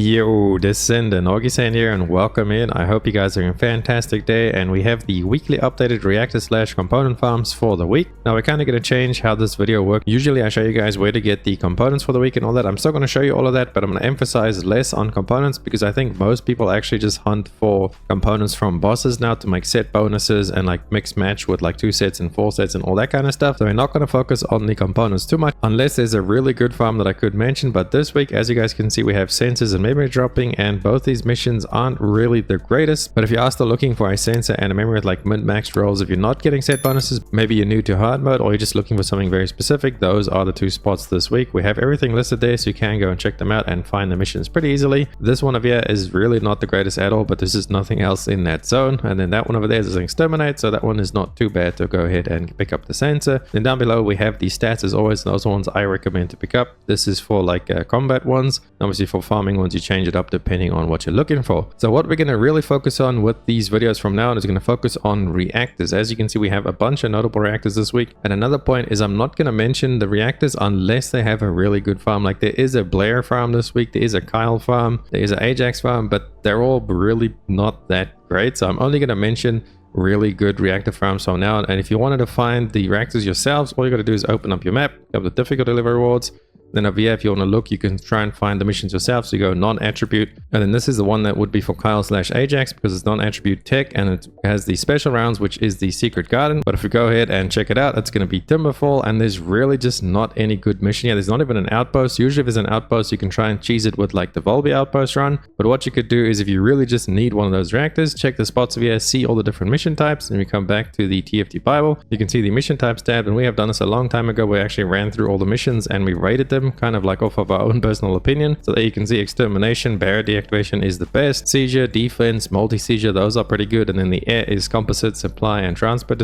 Yo, Descendant, Augiesaint here, and welcome in. I hope you guys are having a fantastic day, and we have the weekly updated reactor / component farms for the week. Now we're kind of going to change how this video works. Usually I show you guys where to get the components for the week and all that. I'm still going to show you all of that, but I'm going to emphasize less on components because I think most people actually just hunt for components from bosses now to make set bonuses and like mix match with like 2 sets and 4 sets and all that kind of stuff. So we're not going to focus on the components too much unless there's a really good farm that I could mention. But this week, as you guys can see, we have sensors and memory dropping, and both these missions aren't really the greatest. But if you are still looking for a sensor and a memory with like min-max rolls, if you're not getting set bonuses, maybe you're new to hard mode or you're just looking for something very specific, those are the 2 spots this week. We have everything listed there, so you can go and check them out and find the missions pretty easily. This one over here is really not the greatest at all, but there's just nothing else in that zone. And then that one over there is an exterminate, so that one is not too bad to go ahead and pick up the sensor. Then down below we have the stats as always. Those ones I recommend to pick up. This is for like combat ones. Obviously for farming ones you change it up depending on what you're looking for. So what we're going to really focus on with these videos from now on is going to focus on reactors. As you can see, we have a bunch of notable reactors this week. And another point is I'm not going to mention the reactors unless they have a really good farm. Like there is a Blair farm this week, there is a Kyle farm, there is an Ajax farm, but they're all really not that great. So I'm only going to mention really good reactor farms from now on. And if you wanted to find the reactors yourselves, all you got to do is open up your map, have the difficult delivery rewards. Then over here, if you want to look, you can try and find the missions yourself. So you go non-attribute, and then this is the one that would be for Kyle / Ajax because it's non-attribute tech and it has the special rounds, which is the secret garden. But if we go ahead and check it out, it's going to be Timberfall, and there's really just not any good mission here. There's not even an outpost. Usually if there's an outpost, you can try and cheese it with like the Volby outpost run. But what you could do is if you really just need one of those reactors, check the spots over here, see all the different mission types, and we come back to the TFT Bible. You can see the mission types tab, and we have done this a long time ago. We actually ran through all the missions and we rated them kind of like off of our own personal opinion. So there you can see extermination, barrier deactivation is the best, seizure, defense, multi-seizure, those are pretty good. And then the air is composite, supply, and transport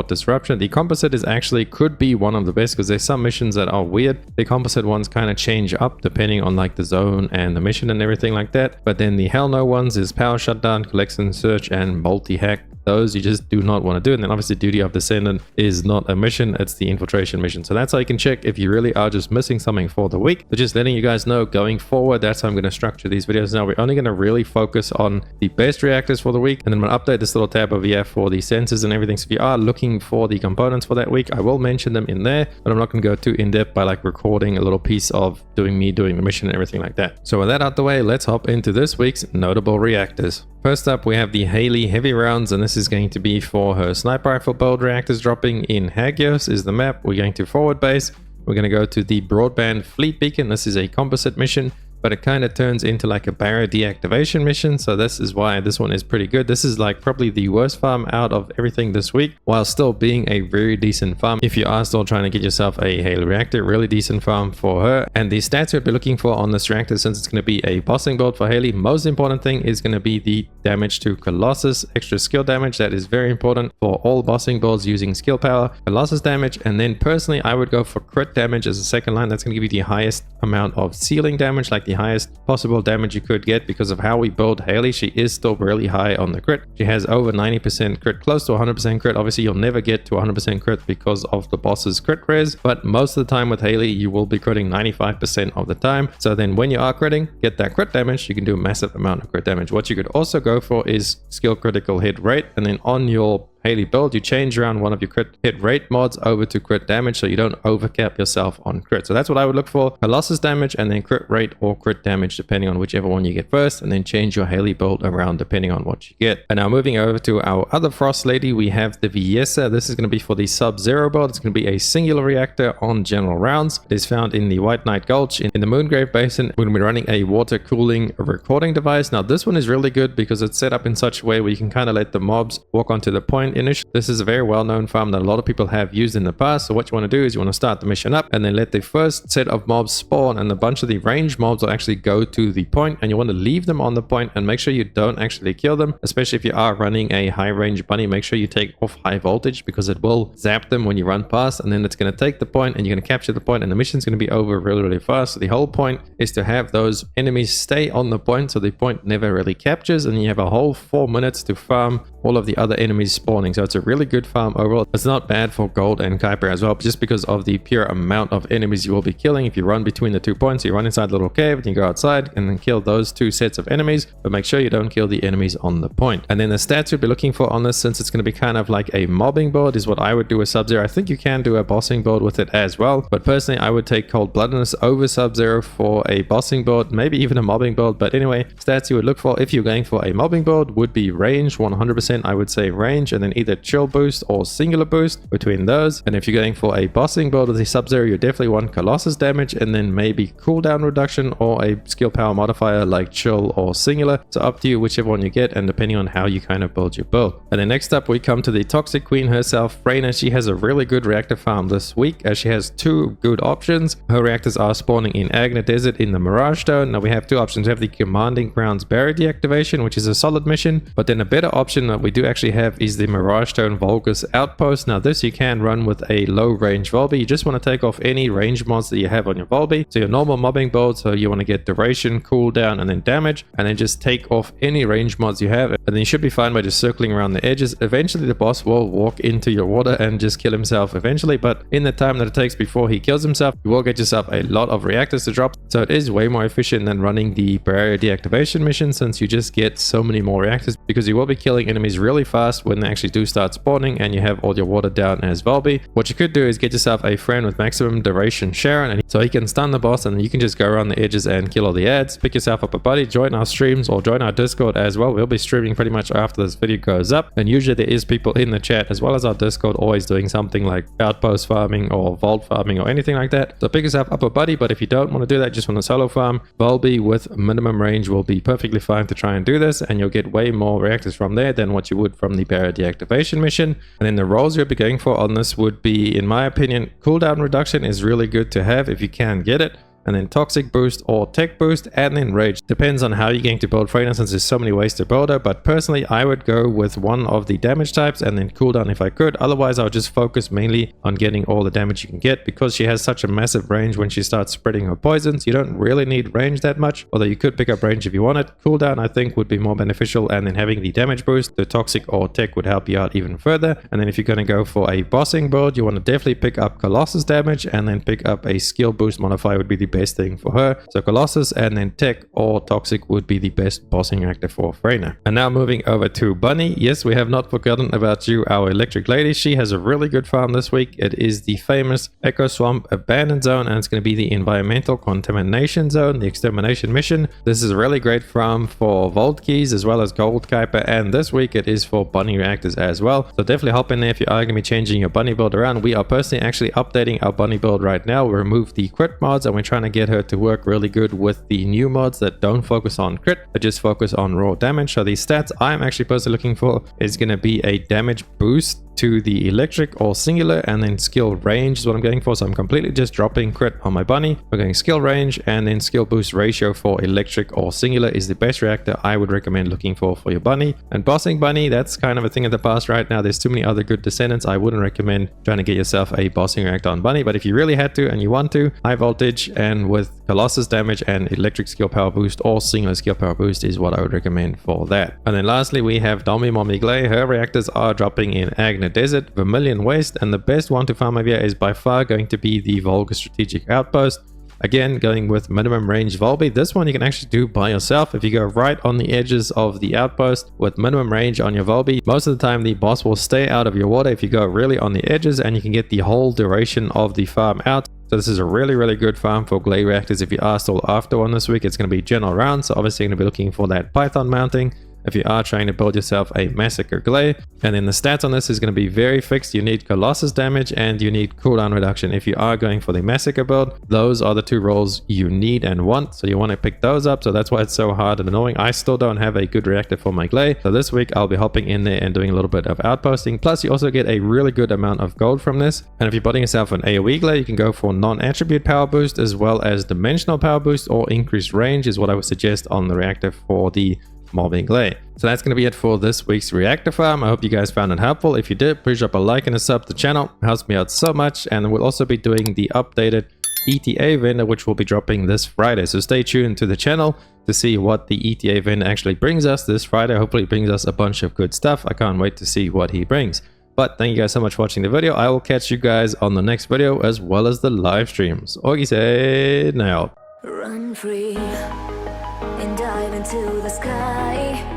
disruption. The composite is actually could be one of the best because there's some missions that are weird. The composite ones kind of change up depending on like the zone and the mission and everything like that. But then the hell no ones is power shutdown, collection search, and multi-hack. Those you just do not want to do. And then obviously duty of Descendant is not a mission, it's the infiltration mission. So that's how you can check if you really are just missing something for the week. So just letting you guys know going forward, that's how I'm going to structure these videos. Now we're only going to really focus on the best reactors for the week, and then I'm going to update this little tab over here for the sensors and everything. So if you are looking for the components for that week, I will mention them in there, but I'm not going to go too in depth by like recording a little piece of doing the mission and everything like that. So with that out the way, let's hop into this week's notable reactors. First up, we have the Hailey heavy rounds, and this is going to be for her sniper rifle build. Reactors dropping in Hagios is the map. We're going to forward base. We're going to go to the broadband fleet beacon. This is a composite mission, but it kind of turns into like a barrier deactivation mission. So this is why this one is pretty good. This is like probably the worst farm out of everything this week, while still being a very decent farm. If you are still trying to get yourself a Hailey Reactor, really decent farm for her. And the stats you'll be looking for on this reactor, since it's going to be a bossing build for Hailey, most important thing is going to be the damage to Colossus, extra skill damage. That is very important for all bossing builds using skill power. Colossus damage, and then personally I would go for crit damage as a second line. That's going to give you the highest amount of ceiling damage, like the highest possible damage you could get. Because of how we build Hailey, she is still really high on the crit. She has over 90% crit, close to 100% crit. Obviously you'll never get to 100% crit because of the boss's crit res, but most of the time with Hailey you will be critting 95% of the time. So then when you are critting, get that crit damage, you can do a massive amount of crit damage. What you could also go for is skill critical hit rate, and then on your Hailey build, you change around one of your crit hit rate mods over to crit damage, so you don't overcap yourself on crit. So that's what I would look for: Colossus damage and then crit rate or crit damage depending on whichever one you get first, and then change your Hailey build around depending on what you get. And now moving over to our other Frost Lady, we have the Viessa. This is going to be for the Sub-Zero build. It's going to be a singular reactor on general rounds. It is found in the White Knight Gulch in the Moongrave Basin. We're going to be running a water cooling recording device. Now this one is really good because it's set up in such a way where you can kind of let the mobs walk onto the point initially. This is a very well-known farm that a lot of people have used in the past. So what you want to do is you want to start the mission up and then let the first set of mobs spawn, and a bunch of the ranged mobs will actually go to the point, and you want to leave them on the point and make sure you don't actually kill them. Especially if you are running a high range bunny, make sure you take off high voltage because it will zap them when you run past, and then it's going to take the point and you're going to capture the point, and the mission's going to be over really fast. So the whole point is to have those enemies stay on the point so the point never really captures, and you have a whole 4 minutes to farm all of the other enemies spawning. So it's a really good farm overall. It's not bad for gold and Kuiper as well, just because of the pure amount of enemies you will be killing. If you run between the 2 points, you run inside the little cave and you go outside and then kill those 2 sets of enemies, but make sure you don't kill the enemies on the point. And then the stats you'll be looking for on this, since it's going to be kind of like a mobbing build, is what I would do with Sub-Zero. I think you can do a bossing build with it as well, but personally I would take Cold-Bloodedness over Sub-Zero for a bossing build, maybe even a mobbing build. But anyway, stats you would look for if you're going for a mobbing build would be range, 100% I would say range, and then either chill boost or singular boost between those. And if you're going for a bossing build with a Sub-Zero, you definitely want Colossus damage, and then maybe cooldown reduction or a skill power modifier like chill or singular. So up to you whichever one you get, and depending on how you kind of build your build. And then next up we come to the Toxic Queen herself, Freyna. She has a really good reactor farm this week, as she has 2 good options. Her reactors are spawning in Agna Desert in the Mirage Stone. Now we have 2 options. We have the Commanding Grounds Barrier deactivation, which is a solid mission, but then a better option that we do actually have is the Mirage Stone Vulgus Outpost. Now this you can run with a low range Volby. You just want to take off any range mods that you have on your Volby. So your normal mobbing build, so you want to get duration, cooldown, and then damage, and then just take off any range mods you have, and then you should be fine by just circling around the edges. Eventually the boss will walk into your water and just kill himself eventually, but in the time that it takes before he kills himself, you will get yourself a lot of reactors to drop. So it is way more efficient than running the barrier deactivation mission, since you just get so many more reactors, because you will be killing enemies really fast when they actually do start spawning and you have all your water down as Volby. What you could do is get yourself a friend with maximum duration Sharon, and so he can stun the boss, and you can just go around the edges and kill all the ads. Pick yourself up a buddy, join our streams or join our Discord as well. We'll be streaming pretty much after this video goes up, and usually there is people in the chat as well as our Discord always doing something like outpost farming or vault farming or anything like that. So pick yourself up a buddy, but if you don't want to do that, just want to solo farm, Volby with minimum range will be perfectly fine to try and do this, and you'll get way more reactors from there than what you would from the barrier deactivation mission. And then the roles you'll be going for on this would be, in my opinion, cooldown reduction is really good to have if you can get it, and then toxic boost or tech boost, and then rage. Depends on how you're going to build Freyna, since there's so many ways to build her, but personally I would go with one of the damage types and then cooldown if I could. Otherwise I would just focus mainly on getting all the damage you can get, because she has such a massive range when she starts spreading her poisons. You don't really need range that much, although you could pick up range if you want it. Cooldown I think would be more beneficial, and then having the damage boost, the toxic or tech, would help you out even further. And then if you're going to go for a bossing build, you want to definitely pick up Colossus damage, and then pick up a skill boost modifier would be the best thing for her. So Colossus and then tech or toxic would be the best bossing reactor for Freyna. And now moving over to Bunny. Yes, we have not forgotten about you, our electric lady. She has a really good farm this week. It is the famous Echo Swamp Abandoned Zone, and it's going to be the Environmental Contamination Zone, the Extermination Mission. This is a really great farm for Vault Keys as well as Gold Kuiper, and this week it is for Bunny reactors as well. So definitely hop in there if you are going to be changing your Bunny build around. We are personally actually updating our Bunny build right now. We removed the crit mods, and we're trying to get her to work really good with the new mods that don't focus on crit, but just focus on raw damage. So the stats I'm actually personally looking for is going to be a damage boost to the electric or singular, and then skill range is what I'm going for. So I'm completely just dropping crit on my Bunny. We're going skill range, and then skill boost ratio for electric or singular is the best reactor I would recommend looking for your Bunny. And bossing Bunny, that's kind of a thing of the past right now. There's too many other good Descendants. I wouldn't recommend trying to get yourself a bossing reactor on Bunny, but if you really had to and you want to, high voltage and with Colossus damage and electric skill power boost or singular skill power boost is what I would recommend for that. And then lastly we have Domi Mommy Gley. Her reactors are dropping in Agna Desert, Vermilion Waste, and the best one to farm over here is by far going to be the Volga Strategic Outpost. Again, going with minimum range Volby. This one you can actually do by yourself. If you go right on the edges of the outpost with minimum range on your Volby, most of the time the boss will stay out of your water if you go really on the edges, and you can get the whole duration of the farm out. So this is a really good farm for Gley Reactors. If you are still after one this week, it's going to be general round, so obviously you're going to be looking for that Python mounting if you are trying to build yourself a Massacre Gley. And then the stats on this is going to be very fixed. You need Colossus damage and you need cooldown reduction. If you are going for the Massacre build, those are the 2 roles you need and want, so you want to pick those up. So that's why it's so hard and annoying. I still don't have a good reactor for my Gley, so this week I'll be hopping in there and doing a little bit of outposting. Plus you also get a really good amount of gold from this. And if you're building yourself an AoE Gley, you can go for non-attribute power boost as well as dimensional power boost, or increased range is what I would suggest on the reactor for the mobbing Gley. So that's going to be it for this week's reactor farm. I hope you guys found it helpful. If you did, please drop a like and a sub to the channel. It helps me out so much. And we'll also be doing the updated ETA vendor, which will be dropping this Friday. So stay tuned to the channel to see what the ETA vendor actually brings us this Friday. Hopefully it brings us a bunch of good stuff. I can't wait to see what he brings. But thank you guys so much for watching the video. I will catch you guys on the next video as well as the live streams. Augiesaint out. Run free and dive into the sky.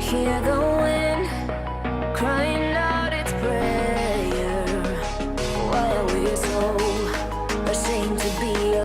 Hear the